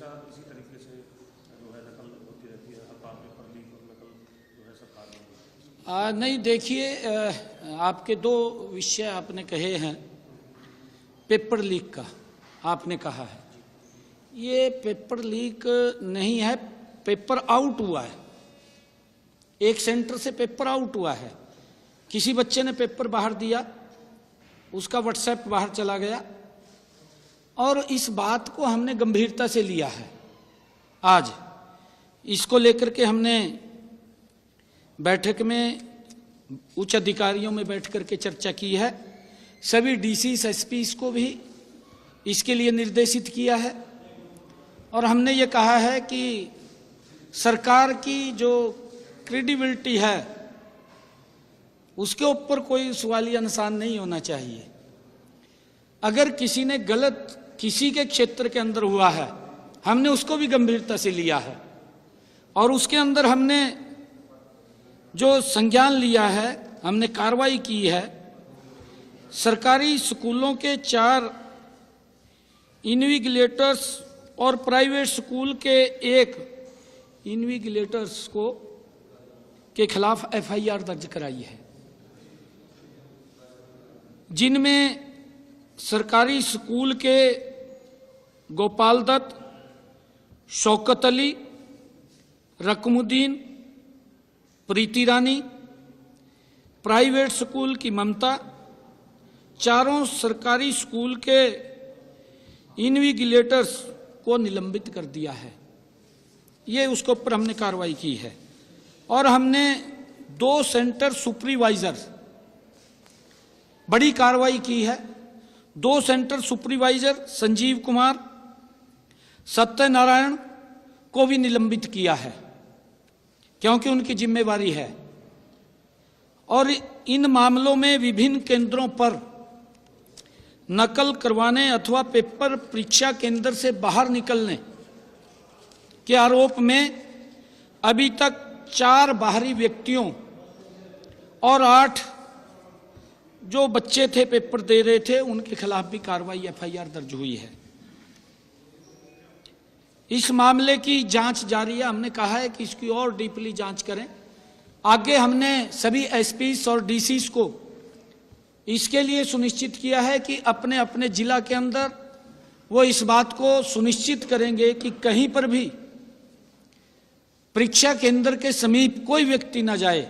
हमेशा इसी तरीके से जो है नकल होती रहती है, हर बार पेपर लीक और नकल जो है सरकार में? नहीं, देखिए, आपके दो विषय आपने कहे हैं। पेपर लीक का आपने कहा है, ये पेपर लीक नहीं है, पेपर आउट हुआ है। एक सेंटर से पेपर आउट हुआ है, किसी बच्चे ने पेपर बाहर दिया, उसका व्हाट्सएप बाहर चला गया और इस बात को हमने गंभीरता से लिया है। आज इसको लेकर के हमने बैठक में उच्च अधिकारियों में बैठ करके चर्चा की है। सभी डीसीस एसपीस को भी इसके लिए निर्देशित किया है और हमने ये कहा है कि सरकार की जो क्रेडिबिलिटी है उसके ऊपर कोई सवालिया निशान नहीं होना चाहिए। अगर किसी ने गलत किसी के क्षेत्र के अंदर हुआ है, हमने उसको भी गंभीरता से लिया है और उसके अंदर हमने जो संज्ञान लिया है, हमने कार्रवाई की है। सरकारी स्कूलों के 4 इन्विजिलेटर्स और प्राइवेट स्कूल के 1 इन्विजिलेटर्स के खिलाफ एफआईआर दर्ज कराई है, जिनमें सरकारी स्कूल के गोपाल दत्त, शौकत अली, रकमुद्दीन, प्रीति रानी, प्राइवेट स्कूल की ममता, चारों सरकारी स्कूल के इन्विजिलेटर्स को निलंबित कर दिया है। ये उसके ऊपर हमने कार्रवाई की है और हमने 2 सेंटर सुपरवाइजर बड़ी कार्रवाई की है। 2 सेंटर सुपरवाइजर संजीव कुमार, सत्यनारायण को भी निलंबित किया है क्योंकि उनकी जिम्मेवारी है। और इन मामलों में विभिन्न केंद्रों पर नकल करवाने अथवा पेपर परीक्षा केंद्र से बाहर निकलने के आरोप में अभी तक 4 बाहरी व्यक्तियों और 8 जो बच्चे थे पेपर दे रहे थे उनके खिलाफ भी कार्रवाई एफआईआर दर्ज हुई है। इस मामले की जांच जारी है। हमने कहा है कि इसकी और डीपली जांच करें। आगे हमने सभी एसपीस और डीसीस को इसके लिए सुनिश्चित किया है कि अपने अपने जिला के अंदर वो इस बात को सुनिश्चित करेंगे कि कहीं पर भी परीक्षा केंद्र के समीप कोई व्यक्ति न जाए,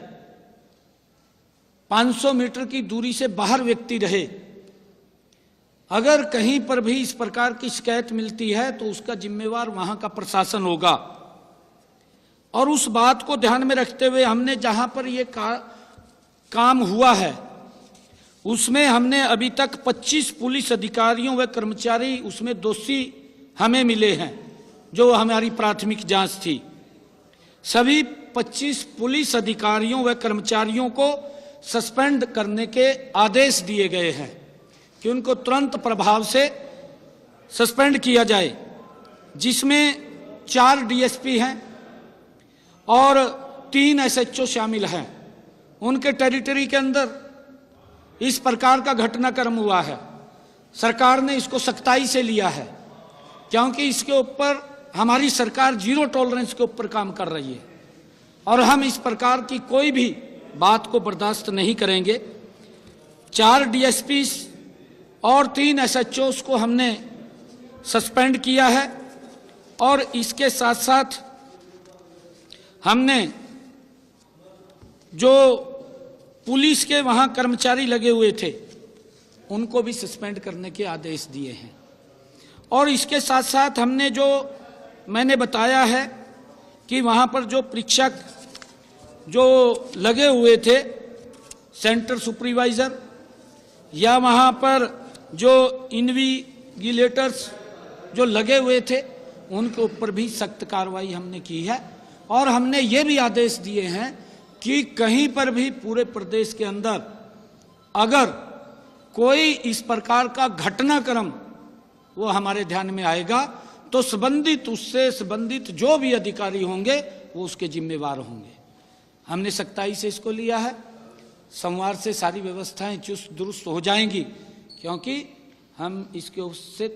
500 मीटर की दूरी से बाहर व्यक्ति रहे। अगर कहीं पर भी इस प्रकार की शिकायत मिलती है तो उसका जिम्मेवार वहां का प्रशासन होगा। और उस बात को ध्यान में रखते हुए हमने जहां पर ये काम हुआ है उसमें हमने अभी तक 25 पुलिस अधिकारियों व कर्मचारी उसमें दोषी हमें मिले हैं, जो हमारी प्राथमिक जांच थी। सभी 25 पुलिस अधिकारियों व कर्मचारियों को सस्पेंड करने के आदेश दिए गए हैं कि उनको तुरंत प्रभाव से सस्पेंड किया जाए, जिसमें 4 डीएसपी हैं और 3 एसएचओ शामिल हैं। उनके टेरिटरी के अंदर इस प्रकार का घटनाक्रम हुआ है। सरकार ने इसको सख्ताई से लिया है क्योंकि इसके ऊपर हमारी सरकार 0 टॉलरेंस के ऊपर काम कर रही है और हम इस प्रकार की कोई भी बात को बर्दाश्त नहीं करेंगे। 4 डीएसपी और 3 एसएचओस को हमने सस्पेंड किया है और इसके साथ साथ हमने जो पुलिस के वहां कर्मचारी लगे हुए थे उनको भी सस्पेंड करने के आदेश दिए हैं। और इसके साथ साथ हमने जो मैंने बताया है कि वहां पर जो परीक्षक जो लगे हुए थे, सेंटर सुपरवाइजर या वहां पर जो इन्विजिलेटर्स जो लगे हुए थे, उनके ऊपर भी सख्त कार्रवाई हमने की है। और हमने ये भी आदेश दिए हैं कि कहीं पर भी पूरे प्रदेश के अंदर अगर कोई इस प्रकार का घटनाक्रम वो हमारे ध्यान में आएगा तो उससे संबंधित जो भी अधिकारी होंगे वो उसके जिम्मेवार होंगे। हमने सख्ताई से इसको लिया है। सोमवार से सारी व्यवस्थाएं चुस्त दुरुस्त हो जाएंगी क्योंकि हम इसके उससे